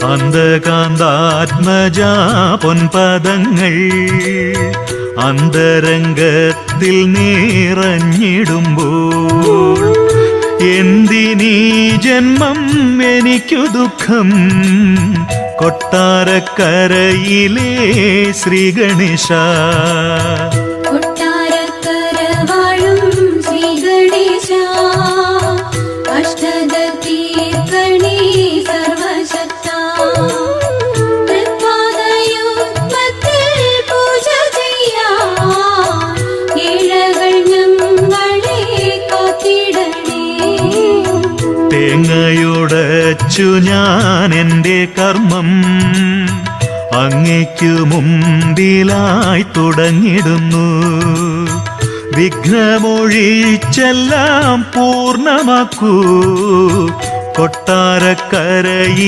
അന്ധകാന്താത്മജാ പൊൻപദങ്ങൾ അന്തരംഗത്തിൽ നിറഞ്ഞിടുമ്പോൾ എന്തിനീ ജന്മം എനിക്കു ദുഃഖം കൊട്ടാരക്കരയിലെ ശ്രീഗണേശ തേങ്ങയുടച്ചു ഞാൻ എൻ്റെ കർമ്മം അങ്ങയ്ക്കു മുമ്പിലായി തുടങ്ങിടുന്നു വിഘ്നമൊഴിച്ചെല്ലാം പൂർണ്ണമാക്കൂ കൊട്ടാരക്കരയിൽ